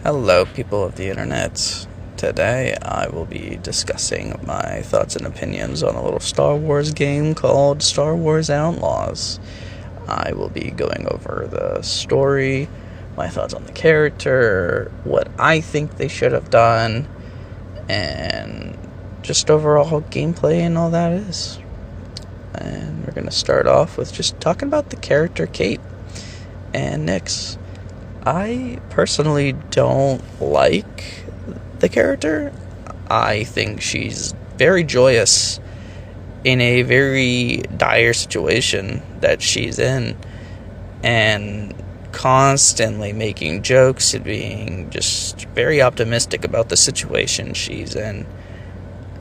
Hello, people of the internet. Today I will be discussing my thoughts and opinions on a little Star Wars game called Star Wars Outlaws. I will be going over the story, my thoughts on the character, what I think they should have done, and just overall gameplay and all that is. And we're going to start off with just talking about the character Kate and Nyx. I personally don't like the character. I think she's very joyous in a very dire situation that she's in, and constantly making jokes and being just very optimistic about the situation she's in.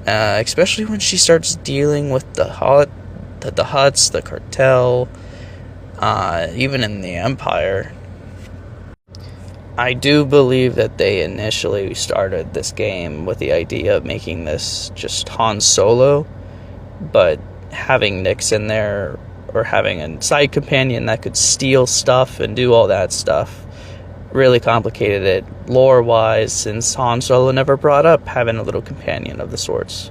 Especially when she starts dealing with the Hutts, the cartel, even in the Empire. I do believe that they initially started this game with the idea of making this just Han Solo, but having Nyx in there, or having a side companion that could steal stuff and do all that stuff, really complicated it lore-wise, since Han Solo never brought up having a little companion of the sorts.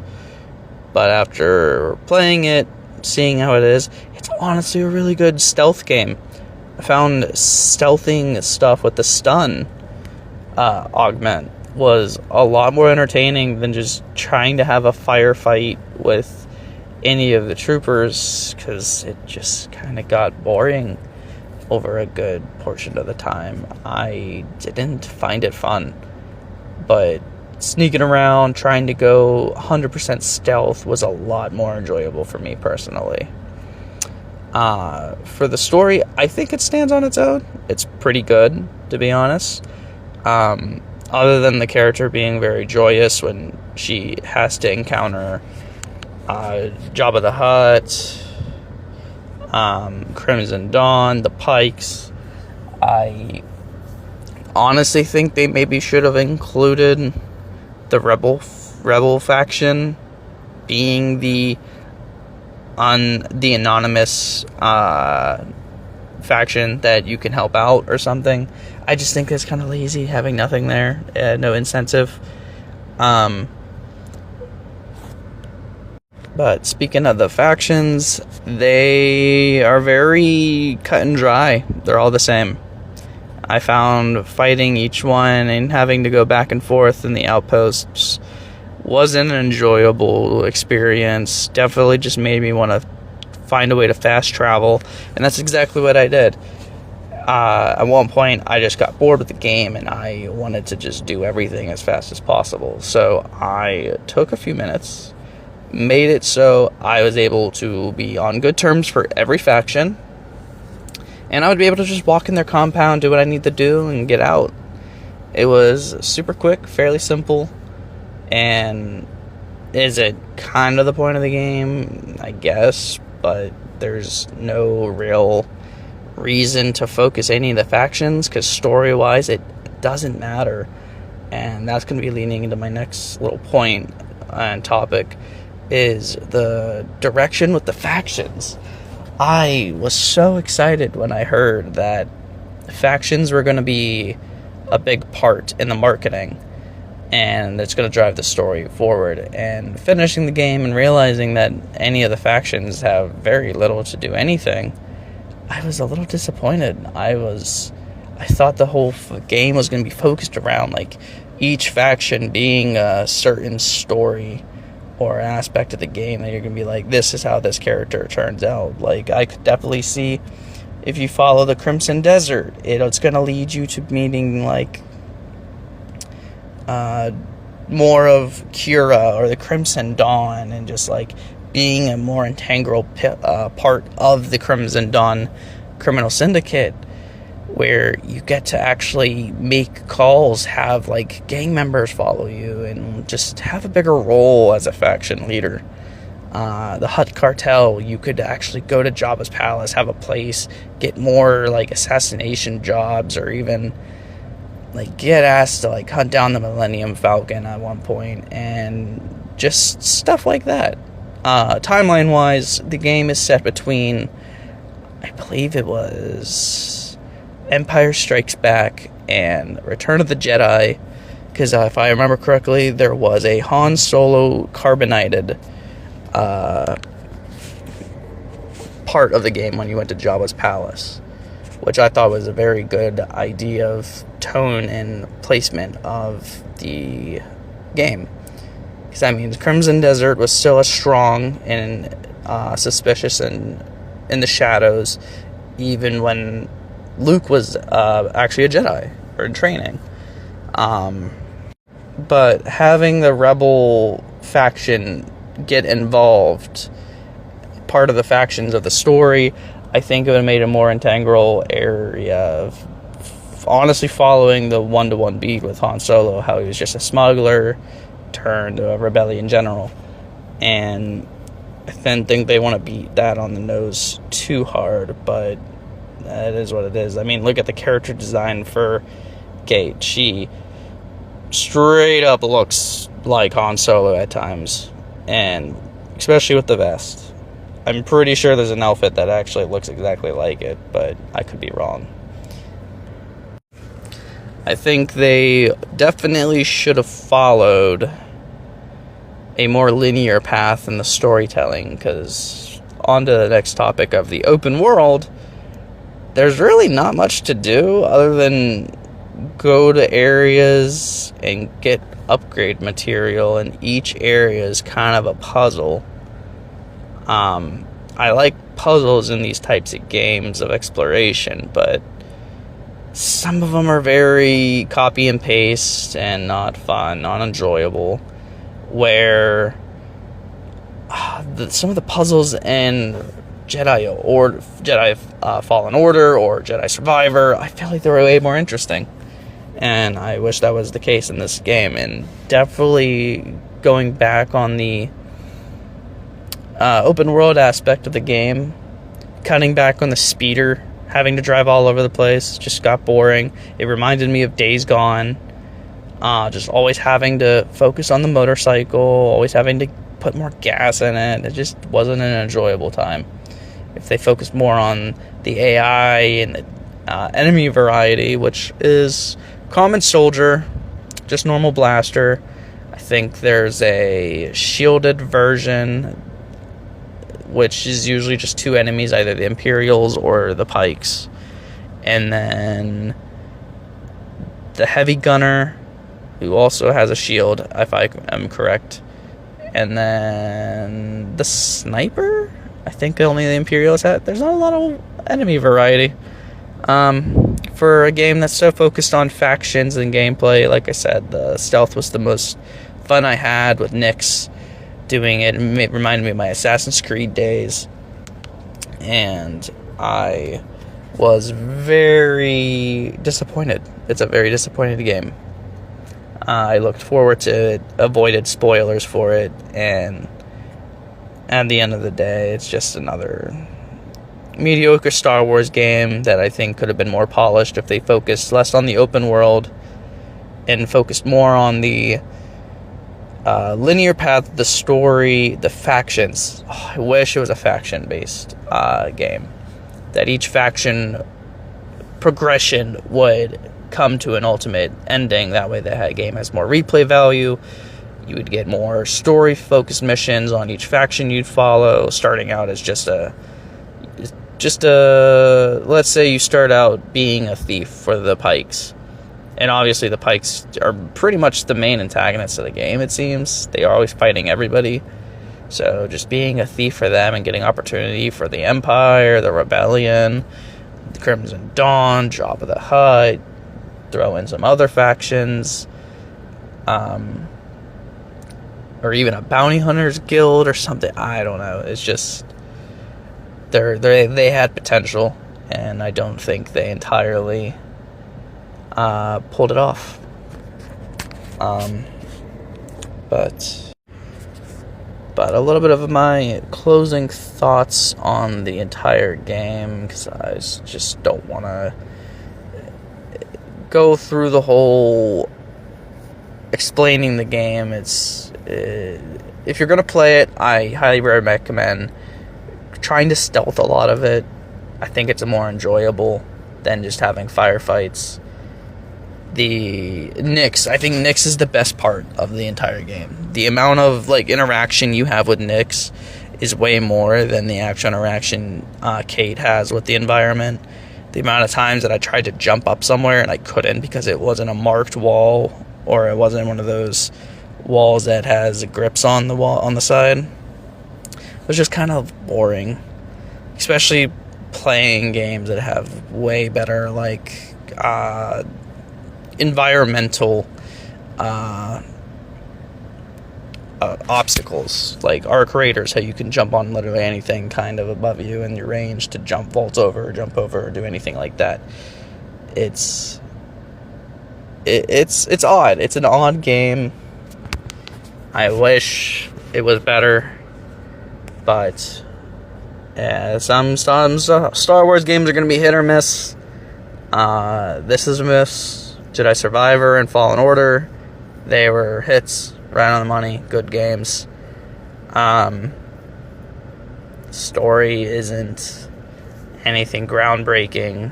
But after playing it, seeing how it is, it's honestly a really good stealth game. I found stealthing stuff with the stun augment was a lot more entertaining than just trying to have a firefight with any of the troopers, because it just kind of got boring over a good portion of the time. I didn't find it fun, but sneaking around, trying to go 100% stealth was a lot more enjoyable for me personally. For the story, I think it stands on its own. It's pretty good, to be honest. Other than the character being very joyous when she has to encounter Jabba the Hutt, Crimson Dawn, the Pikes. I honestly think they maybe should have included the rebel faction being the anonymous faction that you can help out or something. I just think it's kind of lazy having nothing there, no incentive. But speaking of the factions, they are very cut and dry. They're all the same. I found fighting each one and having to go back and forth in the outposts wasn't an enjoyable experience. Definitely just made me want to find a way to fast travel, and that's exactly what I did. At one point, I just got bored with the game, and I wanted to just do everything as fast as possible. So I took a few minutes, made it so I was able to be on good terms for every faction, and I would be able to just walk in their compound, do what I need to do, and get out. It was super quick, fairly simple. And is it kind of the point of the game? I guess, but there's no real reason to focus any of the factions, because story-wise, it doesn't matter. And that's going to be leading into my next little point and topic, is the direction with the factions. I was so excited when I heard that factions were going to be a big part in the marketing, and it's going to drive the story forward. And finishing the game and realizing that any of the factions have very little to do anything, I was a little disappointed. I thought the whole game was going to be focused around like each faction being a certain story or aspect of the game that you're going to be like, this is how this character turns out. Like, I could definitely see if you follow the Crimson Desert, it's going to lead you to meeting like more of Kira or the Crimson Dawn, and just like being a more integral part of the Crimson Dawn criminal syndicate, where you get to actually make calls, have like gang members follow you, and just have a bigger role as a faction leader. The Hutt cartel, you could actually go to Jabba's palace, have a place, get more like assassination jobs, or even like get asked to like hunt down the Millennium Falcon at one point, and just stuff like that. Timeline wise, the game is set between, I believe it was Empire Strikes Back and Return of the Jedi, because if I remember correctly, there was a Han Solo carbonated part of the game when you went to Jabba's palace, which I thought was a very good idea of tone and placement of the game. Because that means Crimson Desert was still as strong and suspicious and in the shadows, even when Luke was actually a Jedi, or in training. But having the Rebel faction get involved, part of the factions of the story, I think it would have made a more integral area of honestly following the one-to-one beat with Han Solo, how he was just a smuggler turned a rebellion general. And I then think they want to beat that on the nose too hard, but it is what it is. I mean, look at the character design for Kate. She straight up looks like Han Solo at times, and especially with the vest. I'm pretty sure there's an outfit that actually looks exactly like it, but I could be wrong. I think they definitely should have followed a more linear path in the storytelling, because on to the next topic of the open world, there's really not much to do other than go to areas and get upgrade material, and each area is kind of a puzzle. I like puzzles in these types of games of exploration, but some of them are very copy and paste and not fun, not enjoyable, where some of the puzzles in Jedi Fallen Order or Jedi Survivor, I feel like they were way more interesting, and I wish that was the case in this game. And definitely going back on the open world aspect of the game, cutting back on the speeder, having to drive all over the place, just got boring. It reminded me of Days Gone, just always having to focus on the motorcycle, always having to put more gas in it. It just wasn't an enjoyable time. If they focused more on the AI and the enemy variety, which is common soldier, just normal blaster. I think there's a shielded version, which is usually just two enemies, either the Imperials or the Pikes. And then the heavy gunner, who also has a shield, if I am correct. And then the sniper, I think only the Imperials had. There's not a lot of enemy variety. For a game that's so focused on factions and gameplay, like I said, the stealth was the most fun I had with Nyx doing it. It reminded me of my Assassin's Creed days, and I was very disappointed. It's a very disappointed game. I looked forward to it, avoided spoilers for it, and at the end of the day, it's just another mediocre Star Wars game that I think could have been more polished if they focused less on the open world and focused more on the linear path, the story, the factions. I wish it was a faction-based game, that each faction progression would come to an ultimate ending. That way the game has more replay value. You would get more story-focused missions on each faction you'd follow, starting out as just a let's say you start out being a thief for the Pikes. And obviously the Pikes are pretty much the main antagonists of the game, it seems. They are always fighting everybody. So just being a thief for them and getting opportunity for the Empire, the Rebellion, the Crimson Dawn, Jabba the Hutt, throw in some other factions, or even a bounty hunters guild or something. I don't know. It's just they had potential, and I don't think they entirely pulled it off. But a little bit of my closing thoughts on the entire game, because I just don't want to go through the whole explaining the game. If you're going to play it, I highly recommend trying to stealth a lot of it. I think it's more enjoyable. than just having firefights. I think Nyx is the best part of the entire game. The amount of interaction you have with Nyx is way more than the actual interaction Kate has with the environment. The amount of times that I tried to jump up somewhere and I couldn't because it wasn't a marked wall, or it wasn't one of those walls that has grips on the wall on the side. It was just kind of boring, especially playing games that have way better environmental obstacles, like Arc Raiders, how you can jump on literally anything kind of above you in your range to vault over, jump over, or do anything like that. It's odd. It's an odd game. I wish it was better, but some Star Wars games are going to be hit or miss. This is a miss. Jedi Survivor and Fallen Order, they were hits, right on the money, good games. Story isn't anything groundbreaking.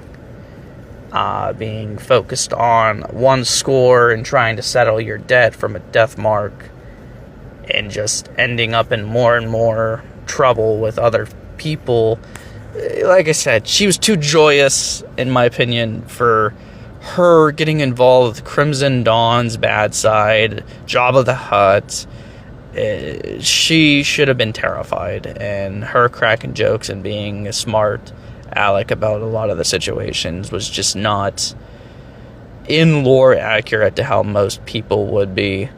Being focused on one score and trying to settle your debt from a death mark, and just ending up in more and more trouble with other people. Like I said, she was too joyous, in my opinion, for her getting involved with Crimson Dawn's bad side, Jabba the Hutt. She should have been terrified, and her cracking jokes and being a smart aleck about a lot of the situations was just not in lore accurate to how most people would be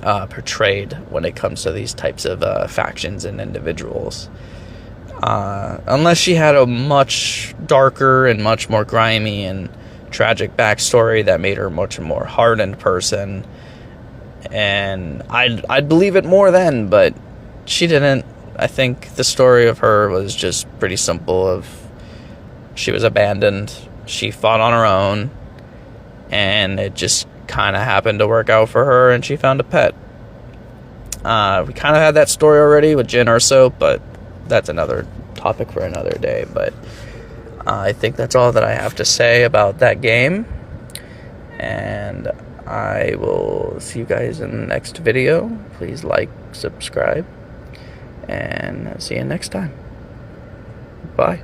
portrayed when it comes to these types of factions and individuals. Unless she had a much darker and much more grimy and tragic backstory that made her a much more hardened person, and I'd believe it more then, but she didn't. I think the story of her was just pretty simple. She was abandoned, she fought on her own, and it just kind of happened to work out for her, and she found a pet. We kind of had that story already with Jyn Erso, but that's another topic for another day. But I think that's all that I have to say about that game, and I will see you guys in the next video. Please like, subscribe, and see you next time. Bye.